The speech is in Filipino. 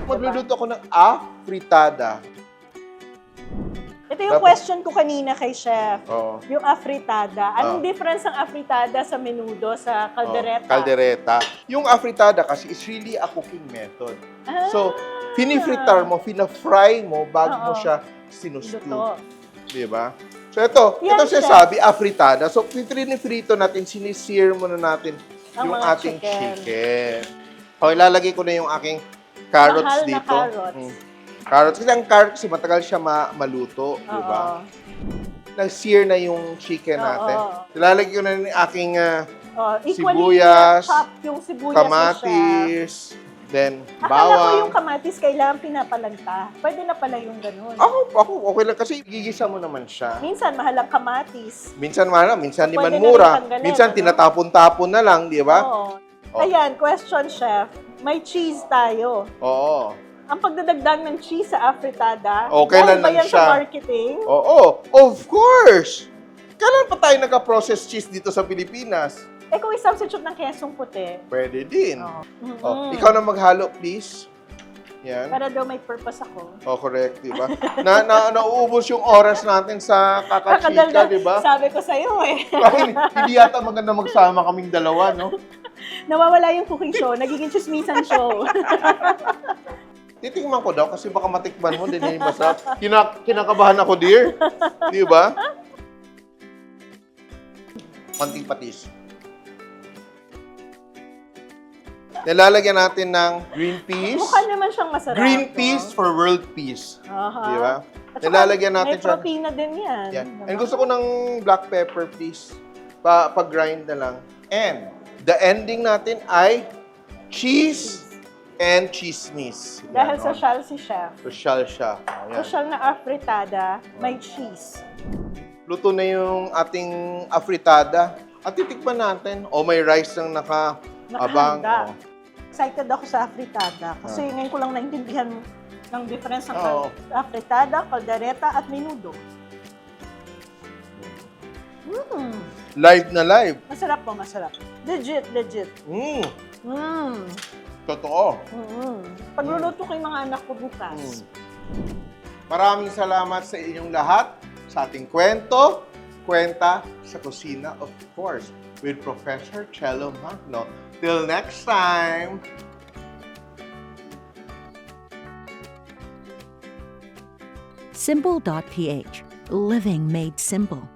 Magluluto ako ng afritada. Ito yung Tapos- question ko kanina kay Chef. Oo. Yung afritada. Anong Oo. difference ng afritada sa menudo, sa caldereta? Caldereta. Yung afritada kasi is really a cooking method. Ah, So, finifritar mo, fina-fry mo bago mo Oo. siya sinustew. luto. Di ba? So, ito Yan, siya chef. sabi, afritada. So, pinifrito natin, sinisier muna natin Ang yung mga ating chicken. chicken. Okay, ilalagay ko na yung aking carrots Mahal na dito. carrots. Carrots. Kasi ang carrots, kasi matagal siya maluto. Di ba? Oo. Nag-sear na yung chicken natin. Oo. Ilalagay ko na yung aking Equally Sibuyas, chop yung sibuyas ni Chef. kamatis, then Akala ko yung bawang. kamatis kailangan pinapalagta. Pwede na pala yung ganun. Ako, okay lang kasi gigisa mo naman siya. Minsan, mahal ang kamatis. Minsan mahal, minsan di man Pwede na mura. rin tanggalin, Minsan ano? tinatapon-tapon na lang, di ba? Oo. Oh. Ayan, question, Chef. May cheese tayo. Oo. Ang pagdadagdag ng cheese sa afritada, Okay dahil lang ba lang yan siya. sa marketing? Oo, of course! Kailan pa tayo nagka-processed cheese dito sa Pilipinas? Eh kung i-substitute ng kesong puti. Pwede din. Oh. Oh, ikaw na maghalo, please. Yan. Para daw may purpose ako. Oh, correct, di ba? Nauubos yung oras natin sa kakachika, Kakadaldal. di ba? Sabi ko sa'yo eh. Bakit hindi yata maganda magsama kaming dalawa, no? Nawawala yung cooking show. Nagiging chismisan show. Titingnan ko daw kasi baka matikman mo din yung masarap. Kinakabahan ako, dear. Di ba? Konting patis. Nilalagyan natin ng green peas. Mukha naman siyang masarap. Green no? peas for world peace. Aha. Di ba? At saka, Nilalagyan natin may siya. propina din yan. Yan. Diba? And gusto ko ng black pepper, please. Pag-grind na lang. And the ending natin ay cheese and chismis. Dahil Yan, social si Chef. social siya. Ayan. Social na afritada, may cheese. Luto na yung ating afritada. At titikman natin. O may rice ng naka-abang. Nakahanda. O. Excited ako sa afritada. Kasi ngayon ko lang naintindihan ng difference ng Oo. afritada, caldereta, at menudo. Live na live. Masarap po, masarap. Legit, legit. Totoo. Pagluluto ko yung mga anak ko bukas. Maraming salamat sa inyong lahat sa ating kwenta sa kusina, of course, with Professor Chelo Magno. Till next time! Simple.ph. Living made simple.